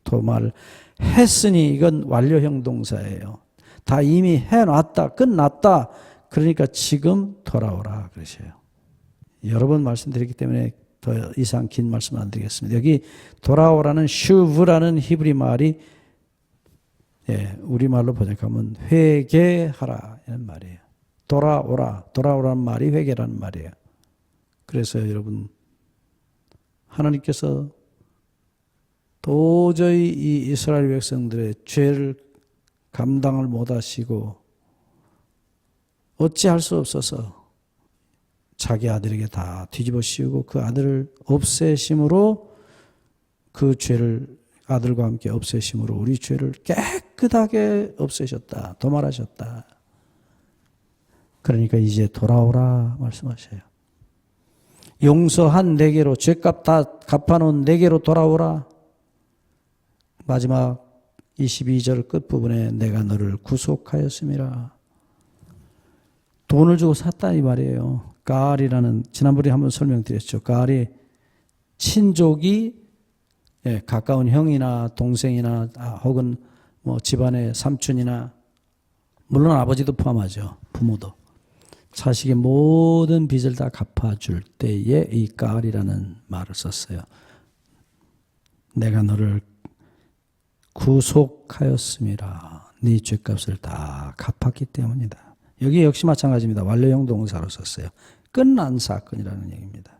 도말했으니, 이건 완료형 동사예요. 다 이미 해놨다. 끝났다. 그러니까 지금 돌아오라 그러셔요. 여러 번 말씀드렸기 때문에 더 이상 긴 말씀 안 드리겠습니다. 여기 돌아오라는 슈브라는 히브리 말이 우리말로 번역하면 회개하라 이런 말이에요. 돌아오라는 말이 회개라는 말이에요. 그래서 여러분, 하나님께서 도저히 이 이스라엘 백성들의 죄를 감당을 못하시고 어찌할 수 없어서 자기 아들에게 다 뒤집어 씌우고 그 아들을 없애심으로, 그 죄를 아들과 함께 없애심으로 우리 죄를 깨끗하게 없애셨다. 도말하셨다. 그러니까 이제 돌아오라 말씀하셔요. 용서한 내게로, 죄값 다 갚아놓은 내게로 돌아오라. 마지막 22절 끝부분에 내가 너를 구속하였음이라. 돈을 주고 샀다 이 말이에요. 가알이라는, 지난번에 한번 설명드렸죠. 가알이 친족이 가까운 형이나 동생이나 혹은 뭐 집안의 삼촌이나, 물론 아버지도 포함하죠. 부모도. 자식의 모든 빚을 다 갚아줄 때에 이 가알이라는 말을 썼어요. 내가 너를 구속하였음이라. 네 죄값을 다 갚았기 때문이다. 여기 역시 마찬가지입니다. 완료형 동사로 썼어요. 끝난 사건이라는 얘기입니다.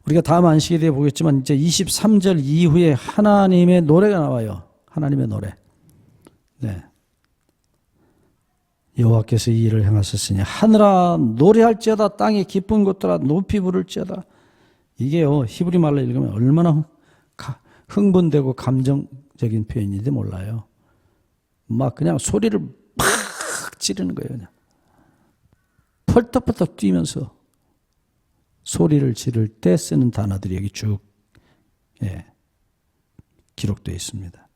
우리가 다음 안식에 대해 보겠지만 이제 23절 이후에 하나님의 노래가 나와요. 하나님의 노래. 네. 여호와께서 이 일을 행하셨으니 하늘아 노래할지어다, 땅의 깊은 곳들아 높이 부를지어다. 이게요, 히브리 말로 읽으면 얼마나 흥분되고 감정적인 표현인지 몰라요. 막 그냥 소리를 팍 지르는 거예요. 그냥 펄떡펄떡 뛰면서 소리를 지를 때 쓰는 단어들이 여기 쭉 기록되어 있습니다.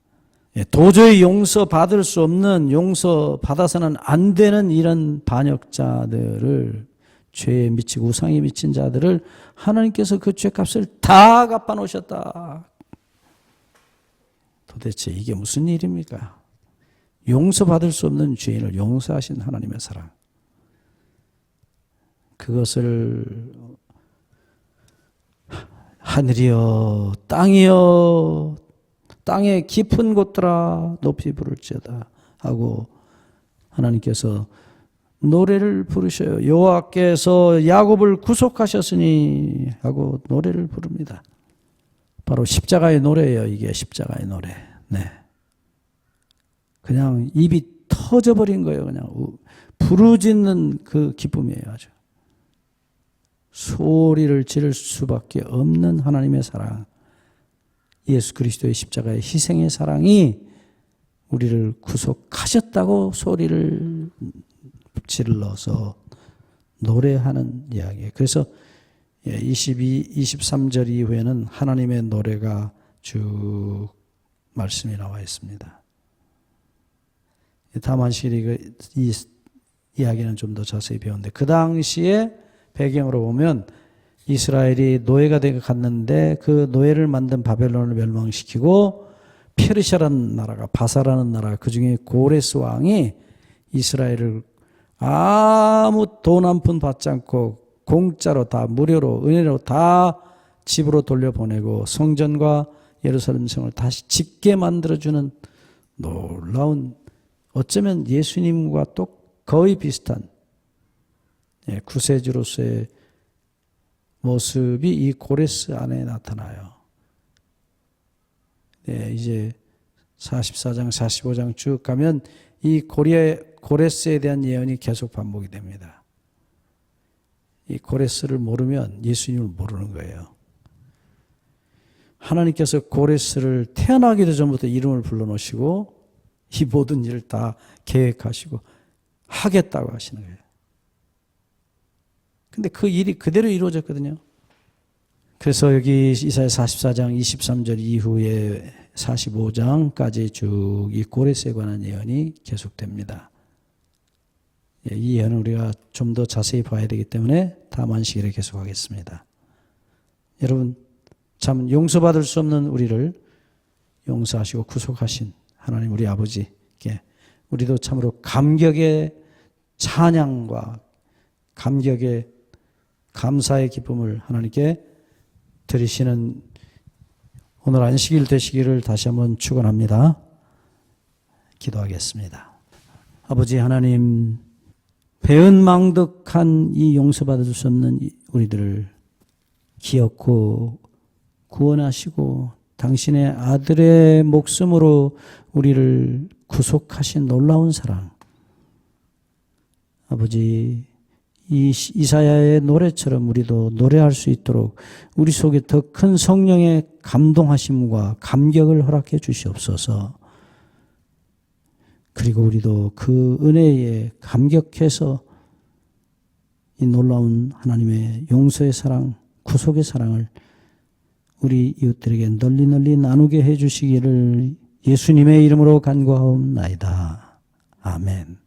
도저히 용서받을 수 없는, 용서받아서는 안 되는 이런 반역자들을, 죄에 미치고 우상에 미친 자들을 하나님께서 그 죄값을 다 갚아놓으셨다. 도대체 이게 무슨 일입니까? 용서받을 수 없는 죄인을 용서하신 하나님의 사랑. 그것을 하늘이여 땅이여 땅의 깊은 곳들아 높이 부를지어다 하고 하나님께서 노래를 부르셔요. 여호와께서 야곱을 구속하셨으니 하고 노래를 부릅니다. 바로 십자가의 노래예요. 이게 십자가의 노래. 네. 그냥 입이 터져버린 거예요. 그냥 부르짖는 그 기쁨이에요. 아주. 소리를 지를 수밖에 없는 하나님의 사랑, 예수 그리스도의 십자가의 희생의 사랑이 우리를 구속하셨다고 소리를 질러서 노래하는 이야기예요. 그래서 23절 이후에는 하나님의 노래가 쭉 말씀이 나와 있습니다. 다만시리 이 이야기는 좀 더 자세히 배웠는데, 그 당시에 배경으로 보면 이스라엘이 노예가 되어 갔는데 그 노예를 만든 바벨론을 멸망시키고 페르시아라는 나라가, 바사라는 나라가, 그 중에 고레스 왕이 이스라엘을 아무 돈 한 푼 받지 않고 공짜로 다 무료로 은혜로 다 집으로 돌려보내고 성전과 예루살렘 성을 다시 짓게 만들어주는 놀라운, 어쩌면 예수님과 또 거의 비슷한 구세주로서의 모습이 이 고레스 안에 나타나요. 이제 44장, 45장 쭉 가면 이 고레스에 대한 예언이 계속 반복이 됩니다. 이 고레스를 모르면 예수님을 모르는 거예요. 하나님께서 고레스를 태어나기도 전부터 이름을 불러놓으시고 이 모든 일을 다 계획하시고 하겠다고 하시는 거예요. 근데 그 일이 그대로 이루어졌거든요. 그래서 여기 이사야 44장 23절 이후에 45장까지 쭉 이 고레스에 관한 예언이 계속됩니다. 이 예언은 우리가 좀 더 자세히 봐야 되기 때문에 다음 안식일에 계속하겠습니다. 여러분, 참 용서받을 수 없는 우리를 용서하시고 구속하신 하나님 우리 아버지께 우리도 참으로 감격의 찬양과 감격의 감사의 기쁨을 하나님께 드리시는 오늘 안식일 되시기를 다시 한번 축원합니다. 기도하겠습니다. 아버지 하나님, 배은망덕한 이 용서받을 수 없는 우리들을 기억고 구원하시고 당신의 아들의 목숨으로 우리를 구속하신 놀라운 사랑, 아버지, 이 이사야의 노래처럼 우리도 노래할 수 있도록 우리 속에 더 큰 성령의 감동하심과 감격을 허락해 주시옵소서. 그리고 우리도 그 은혜에 감격해서 이 놀라운 하나님의 용서의 사랑, 구속의 사랑을 우리 이웃들에게 널리 널리 나누게 해 주시기를 예수님의 이름으로 간구하옵나이다. 아멘.